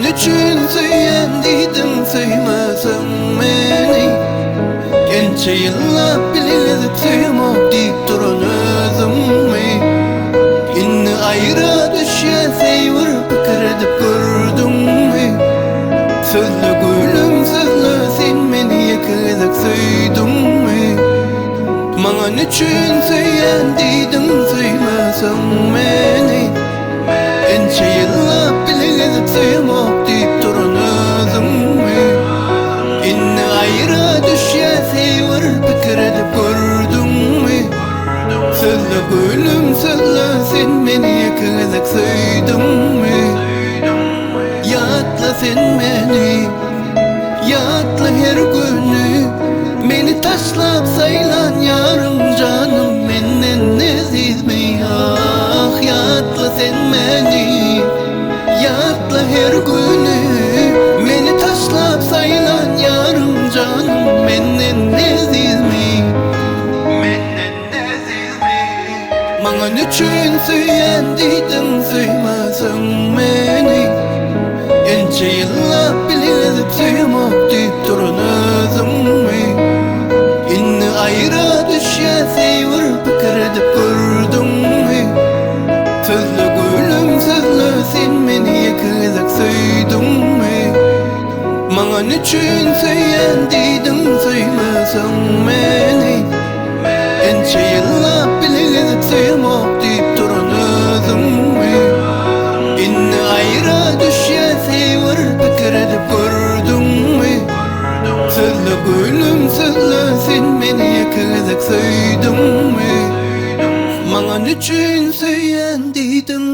Maňan üçün söýendiň söýmeseň meni. Gençe ýyllap bilip söýmek diýip duran özümi. Inni aýra düşýän seýwir pikir edip gördüňmi? Sözlü gülüm sözlü sen meni ýekizek söýdüňmi? Maňan üçün söýendiň söýmeseň meni. Gençe ýyllap bilip söýmek diýip duran özümi. Inni aýra düşýän seýwir pikir edip gördüňmi? Sözlü gülüm sözlü sen meni ýekizek söýdüňmi? Ýatla sen meni, ýatla her günü. Meni taşlap saýlan ýarym canım menden nezizmi? Ah ýatla sen meni, ýatla her günü. Meni taşlap saýlan ýarym canım menden nezizmi? Menden nezizmi? Maňan üçün söýendiň söýmeseň meni. Gençe ýyllap bilip söýmek diýip duran özümi. Inni aýra düşýän seýwir pikir edip gördüňmi? Sözlü gülüm sözlü sen meni ýekizek söýdüňmi? Maňan üçün söýendiň söýmeseň meni. Gençe ýyllap bilip söýmek diýip duran özümi. Inni aýra düşýän seýwir pikir edip gördüňmi? Sözlü gülüm sözlü sen meni ýekizek söýdüňmi? Maňan üçün söýendiň